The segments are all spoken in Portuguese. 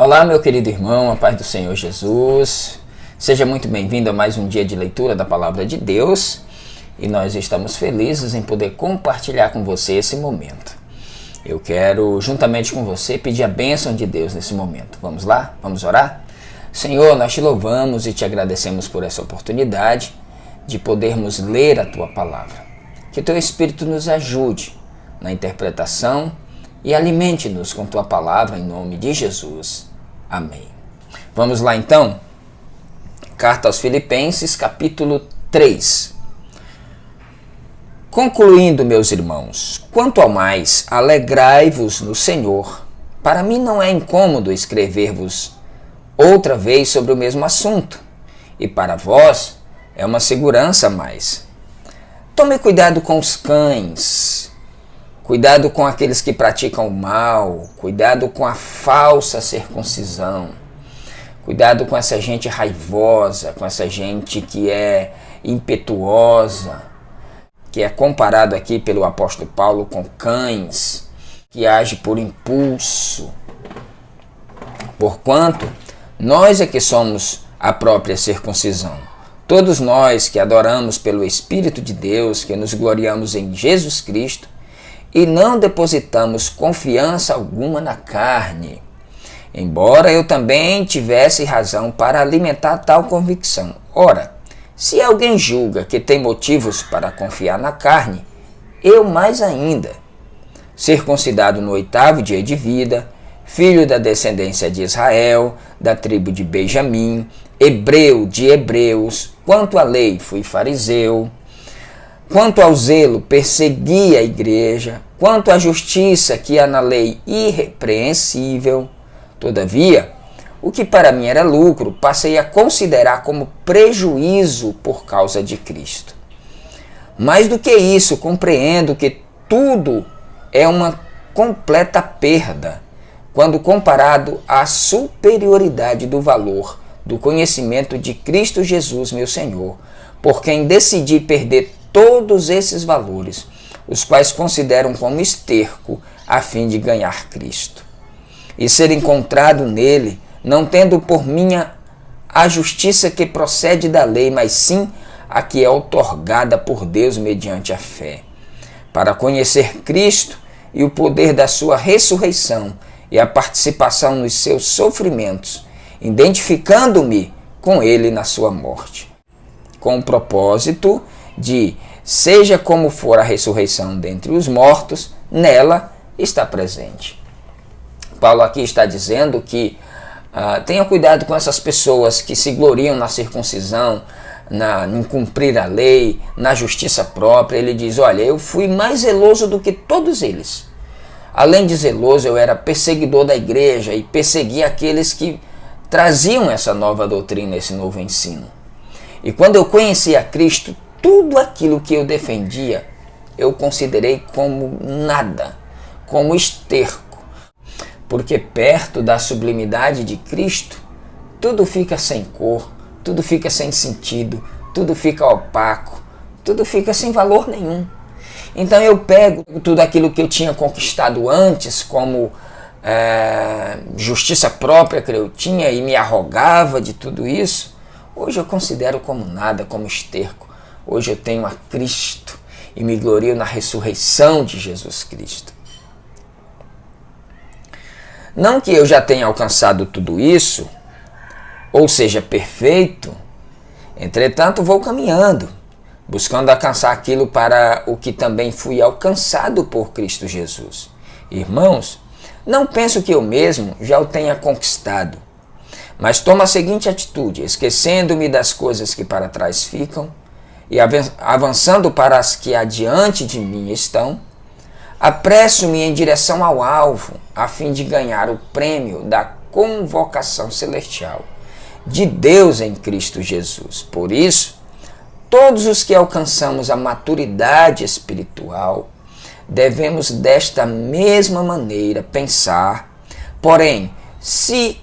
Olá, meu querido irmão, a paz do Senhor Jesus. Seja muito bem-vindo a mais um dia de leitura da Palavra de Deus. E nós estamos felizes em poder compartilhar com você esse momento. Eu quero, juntamente com você, pedir a bênção de Deus nesse momento. Vamos lá? Vamos orar? Senhor, nós te louvamos e te agradecemos por essa oportunidade de podermos ler a Tua Palavra. Que Teu Espírito nos ajude na interpretação e alimente-nos com Tua Palavra em nome de Jesus. Amém. Vamos lá então? Carta aos Filipenses, capítulo 3. Concluindo, meus irmãos, quanto ao mais, alegrai-vos no Senhor. Para mim não é incômodo escrever-vos outra vez sobre o mesmo assunto, e para vós é uma segurança a mais. Tome cuidado com os cães, cuidado com aqueles que praticam o mal, cuidado com a falsa circuncisão, cuidado com essa gente raivosa, com essa gente que é impetuosa, que é comparado aqui pelo apóstolo Paulo com cães, que age por impulso. Porquanto, nós é que somos a própria circuncisão. Todos nós que adoramos pelo Espírito de Deus, que nos gloriamos em Jesus Cristo, e não depositamos confiança alguma na carne. Embora eu também tivesse razão para alimentar tal convicção. Ora, se alguém julga que tem motivos para confiar na carne, eu mais ainda. Circuncidado no 8º dia de vida, filho da descendência de Israel, da tribo de Benjamim, hebreu de hebreus, quanto à lei fui fariseu, quanto ao zelo persegui a igreja, quanto à justiça que há na lei irrepreensível. Todavia, o que para mim era lucro, passei a considerar como prejuízo por causa de Cristo. Mais do que isso, compreendo que tudo é uma completa perda, quando comparado à superioridade do valor do conhecimento de Cristo Jesus, meu Senhor, por quem decidi perder todos esses valores, os quais consideram como esterco a fim de ganhar Cristo, e ser encontrado nele, não tendo por minha a justiça que procede da lei, mas sim a que é outorgada por Deus mediante a fé, para conhecer Cristo e o poder da sua ressurreição e a participação nos seus sofrimentos, identificando-me com ele na sua morte, com o propósito de, seja como for a ressurreição dentre os mortos, nela está presente. Paulo aqui está dizendo que tenha cuidado com essas pessoas que se gloriam na circuncisão, em cumprir a lei, na justiça própria. Ele diz, olha, eu fui mais zeloso do que todos eles. Além de zeloso, eu era perseguidor da igreja e persegui aqueles que traziam essa nova doutrina, esse novo ensino. E quando eu conheci a Cristo, tudo aquilo que eu defendia, eu considerei como nada, como esterco. Porque perto da sublimidade de Cristo, tudo fica sem cor, tudo fica sem sentido, tudo fica opaco, tudo fica sem valor nenhum. Então eu pego tudo aquilo que eu tinha conquistado antes, como justiça própria que eu tinha e me arrogava de tudo isso, hoje eu considero como nada, como esterco. Hoje eu tenho a Cristo e me glorio na ressurreição de Jesus Cristo. Não que eu já tenha alcançado tudo isso, ou seja, perfeito, entretanto vou caminhando, buscando alcançar aquilo para o que também fui alcançado por Cristo Jesus. Irmãos, não penso que eu mesmo já o tenha conquistado, mas tomo a seguinte atitude, esquecendo-me das coisas que para trás ficam e avançando para as que adiante de mim estão, apresso-me em direção ao alvo, a fim de ganhar o prêmio da convocação celestial de Deus em Cristo Jesus. Por isso, todos os que alcançamos a maturidade espiritual, devemos desta mesma maneira pensar. Porém, se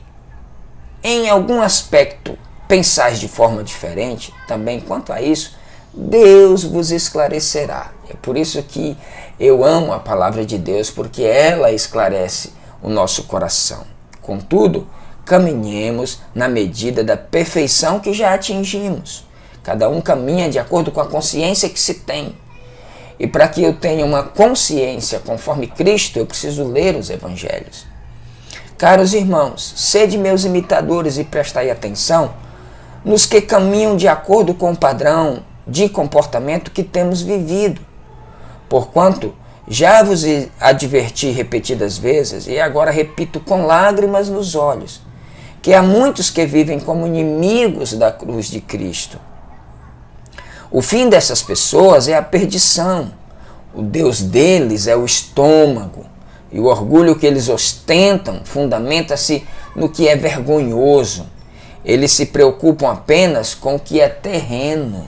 em algum aspecto pensais de forma diferente, também quanto a isso, Deus vos esclarecerá. É por isso que eu amo a palavra de Deus, porque ela esclarece o nosso coração. Contudo, caminhemos na medida da perfeição que já atingimos. Cada um caminha de acordo com a consciência que se tem. E para que eu tenha uma consciência conforme Cristo, eu preciso ler os evangelhos. Caros irmãos, sede meus imitadores e prestai atenção nos que caminham de acordo com o padrão de comportamento que temos vivido. Porquanto já vos adverti repetidas vezes, e agora repito com lágrimas nos olhos, que há muitos que vivem como inimigos da cruz de Cristo. O fim dessas pessoas é a perdição. O Deus deles é o estômago. E o orgulho que eles ostentam fundamenta-se no que é vergonhoso. Eles se preocupam apenas com o que é terreno.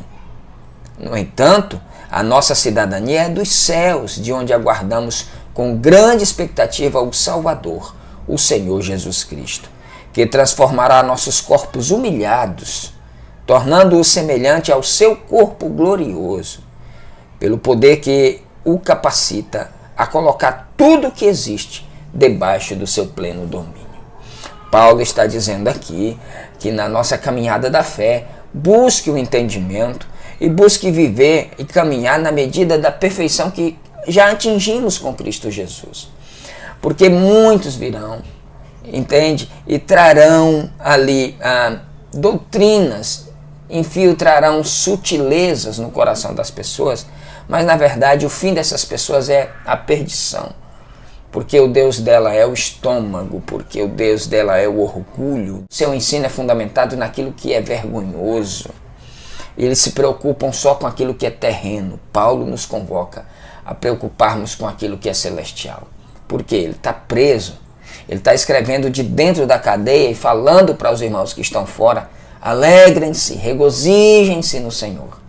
No entanto, a nossa cidadania é dos céus, de onde aguardamos com grande expectativa o Salvador, o Senhor Jesus Cristo, que transformará nossos corpos humilhados, tornando-o semelhante ao seu corpo glorioso, pelo poder que o capacita a colocar tudo o que existe debaixo do seu pleno domínio. Paulo está dizendo aqui que na nossa caminhada da fé, busque o entendimento e busque viver e caminhar na medida da perfeição que já atingimos com Cristo Jesus. Porque muitos virão, entende? E trarão ali doutrinas, infiltrarão sutilezas no coração das pessoas, mas na verdade o fim dessas pessoas é a perdição. Porque o Deus dela é o estômago, porque o Deus dela é o orgulho. Seu ensino é fundamentado naquilo que é vergonhoso. Eles se preocupam só com aquilo que é terreno. Paulo nos convoca a preocuparmos com aquilo que é celestial. Porque ele está preso. Ele está escrevendo de dentro da cadeia e falando para os irmãos que estão fora: alegrem-se, regozijem-se no Senhor.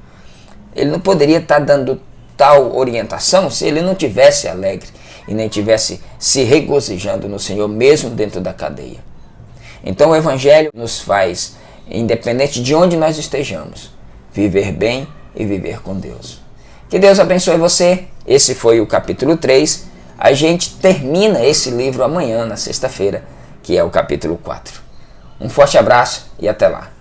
Ele não poderia estar dando tal orientação se ele não tivesse alegre e nem tivesse se regozijando no Senhor, mesmo dentro da cadeia. Então o Evangelho nos faz, independente de onde nós estejamos, viver bem e viver com Deus. Que Deus abençoe você. Esse foi o capítulo 3. A gente termina esse livro amanhã, na sexta-feira, que é o capítulo 4. Um forte abraço e até lá.